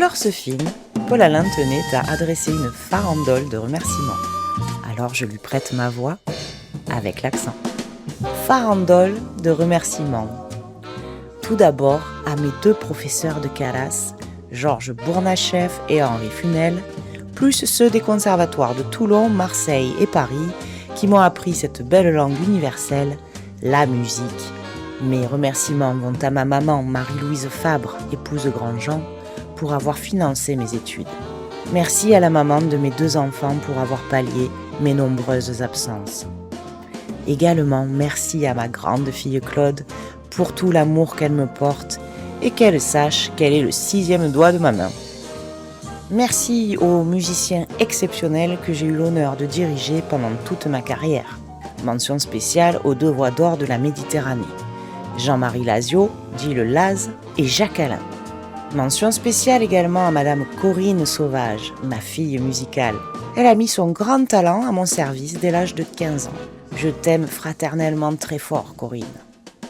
lors ce film, Paul Alain tenait à adresser une farandole de remerciements. Alors je lui prête ma voix avec l'accent. Farandole de remerciements. Tout d'abord à mes 2 professeurs de Calas, Georges Bournachev et Henri Funel, plus ceux des conservatoires de Toulon, Marseille et Paris qui m'ont appris cette belle langue universelle, la musique. Mes remerciements vont à ma maman Marie-Louise Fabre, épouse de Grandjean, pour avoir financé mes études. Merci à la maman de mes 2 enfants pour avoir pallié mes nombreuses absences. Également, merci à ma grande fille Claude pour tout l'amour qu'elle me porte et qu'elle sache qu'elle est le 6e doigt de ma main. Merci aux musiciens exceptionnels que j'ai eu l'honneur de diriger pendant toute ma carrière. Mention spéciale aux 2 voix d'or de la Méditerranée, Jean-Marie Lazio, dit le Laz, et Jacques Alain. Mention spéciale également à Madame Corinne Sauvage, ma fille musicale. Elle a mis son grand talent à mon service dès l'âge de 15 ans. Je t'aime fraternellement très fort, Corinne.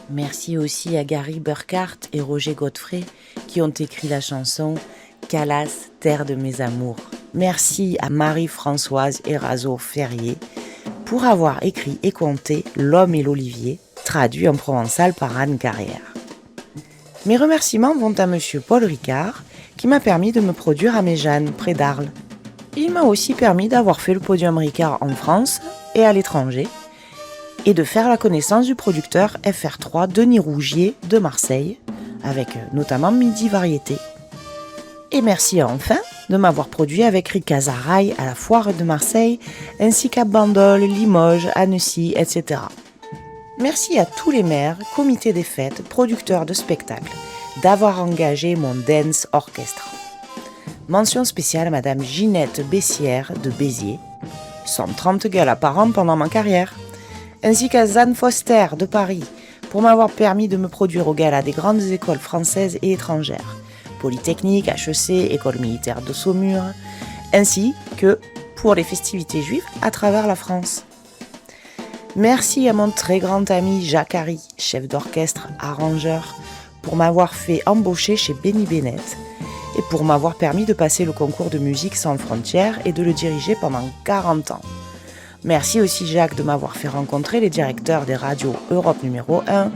Merci aussi à Gary Burkhardt et Roger Godefray qui ont écrit la chanson « Calas, terre de mes amours ». Merci à Marie-Françoise Erazo-Ferrier pour avoir écrit et conté « L'homme et l'olivier », traduit en provençal par Anne Carrière. Mes remerciements vont à Monsieur Paul Ricard, qui m'a permis de me produire à Méjeanne, près d'Arles. Il m'a aussi permis d'avoir fait le podium Ricard en France et à l'étranger, et de faire la connaissance du producteur FR3 Denis Rougier de Marseille, avec notamment Midi Variété. Et merci enfin de m'avoir produit avec Rika Zaraï à la Foire de Marseille, ainsi qu'à Bandol, Limoges, Annecy, etc. Merci à tous les maires, comités des fêtes, producteurs de spectacles, d'avoir engagé mon dance orchestra. Mention spéciale à Madame Ginette Bessière de Béziers, 130 galas par an pendant ma carrière, ainsi qu'à Zane Foster de Paris, pour m'avoir permis de me produire au gala des grandes écoles françaises et étrangères, Polytechnique, HEC, École militaire de Saumur, ainsi que pour les festivités juives à travers la France. Merci à mon très grand ami Jacques Harry, chef d'orchestre, arrangeur, pour m'avoir fait embaucher chez Benny Bennett et pour m'avoir permis de passer le concours de musique sans frontières et de le diriger pendant 40 ans. Merci aussi Jacques de m'avoir fait rencontrer les directeurs des radios Europe numéro 1,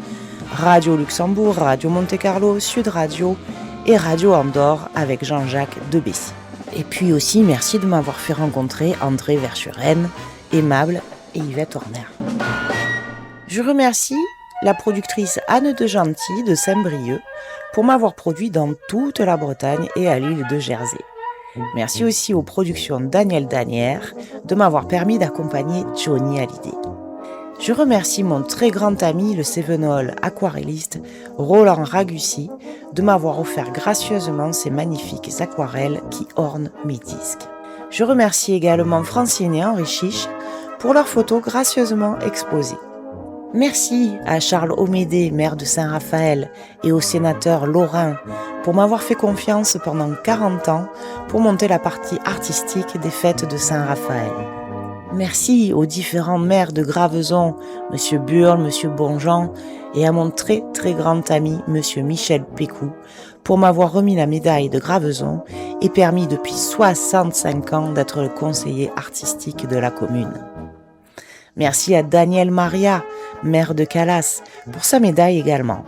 Radio Luxembourg, Radio Monte-Carlo, Sud Radio et Radio Andorre avec Jean-Jacques de Bessy. Et puis aussi merci de m'avoir fait rencontrer André Verschuren, Aimable et Yvette Horner. Je remercie la productrice Anne de Gentil de Saint-Brieuc pour m'avoir produit dans toute la Bretagne et à l'île de Jersey. Merci aussi aux productions Daniel Danière de m'avoir permis d'accompagner Johnny Hallyday. Je remercie mon très grand ami le cévenol aquarelliste Roland Ragussi de m'avoir offert gracieusement ces magnifiques aquarelles qui ornent mes disques. Je remercie également Francine et Henri Chiche pour leurs photos gracieusement exposées. Merci à Charles Omédé, maire de Saint-Raphaël, et au sénateur Lorrain pour m'avoir fait confiance pendant 40 ans pour monter la partie artistique des fêtes de Saint-Raphaël. Merci aux différents maires de Graveson, M. Burle, M. Bonjean, et à mon très très grand ami M. Michel Pécou pour m'avoir remis la médaille de Graveson et permis depuis 65 ans d'être le conseiller artistique de la commune. Merci à Daniel Maria, maire de Calas, pour sa médaille également.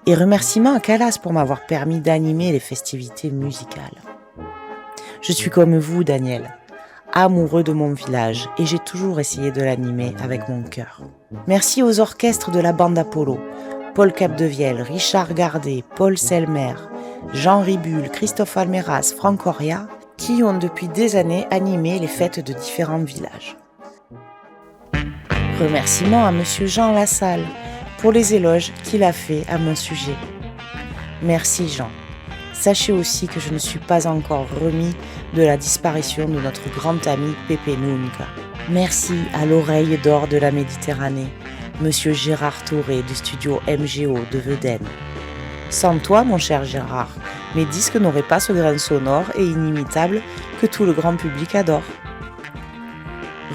Et remerciements à Calas pour m'avoir permis d'animer les festivités musicales. Je suis comme vous, Daniel, amoureux de mon village et j'ai toujours essayé de l'animer avec mon cœur. Merci aux orchestres de la bande Apollo, Paul Capdevielle, Richard Gardet, Paul Selmer, Jean Ribul, Christophe Almeras, Franck Oria, qui ont depuis des années animé les fêtes de différents villages. Remerciements à Monsieur Jean Lassalle pour les éloges qu'il a fait à mon sujet. Merci Jean. Sachez aussi que je ne suis pas encore remis de la disparition de notre grand ami Pepe Nunca. Merci à l'oreille d'or de la Méditerranée, Monsieur Gérard Touré du studio MGO de Vedène. Sans toi, mon cher Gérard, mes disques n'auraient pas ce grain sonore et inimitable que tout le grand public adore.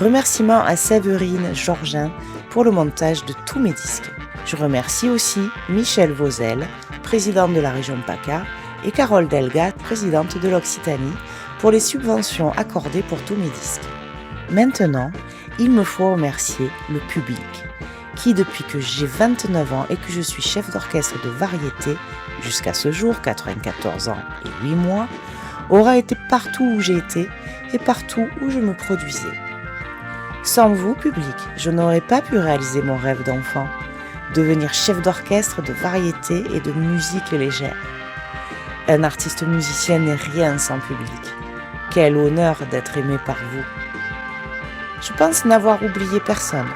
Remerciements à Séverine Georgin pour le montage de tous mes disques. Je remercie aussi Michel Vauzel, président de la région PACA, et Carole Delga, présidente de l'Occitanie, pour les subventions accordées pour tous mes disques. Maintenant, il me faut remercier le public, qui depuis que j'ai 29 ans et que je suis chef d'orchestre de variété, jusqu'à ce jour, 94 ans et 8 mois, aura été partout où j'ai été et partout où je me produisais. Sans vous, public, je n'aurais pas pu réaliser mon rêve d'enfant, devenir chef d'orchestre de variété et de musique légère. Un artiste musicien n'est rien sans public. Quel honneur d'être aimé par vous. Je pense n'avoir oublié personne.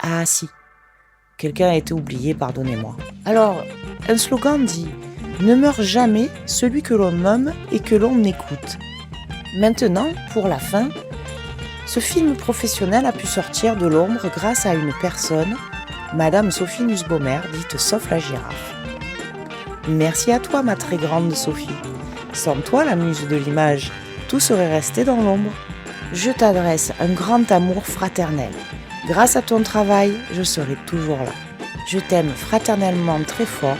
Ah si, quelqu'un a été oublié, pardonnez-moi. Alors, un slogan dit « Ne meurt jamais celui que l'on nomme et que l'on écoute ». Maintenant, pour la fin, ce film professionnel a pu sortir de l'ombre grâce à une personne, Madame Sophie Nussbaumer, dite Sauf la girafe. Merci à toi, ma très grande Sophie. Sans toi, la muse de l'image, tout serait resté dans l'ombre. Je t'adresse un grand amour fraternel. Grâce à ton travail, je serai toujours là. Je t'aime fraternellement très fort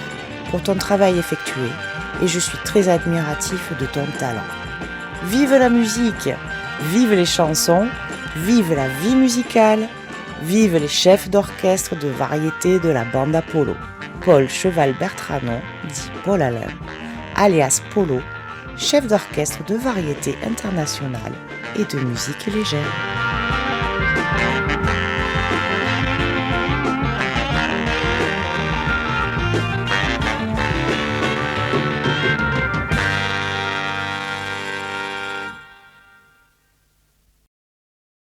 pour ton travail effectué et je suis très admiratif de ton talent. Vive la musique, vive les chansons, vive la vie musicale, vive les chefs d'orchestre de variété de la bande Apollo. Paul Cheval-Bertranon, dit Paul Alain, alias Polo, chef d'orchestre de variété internationale et de musique légère.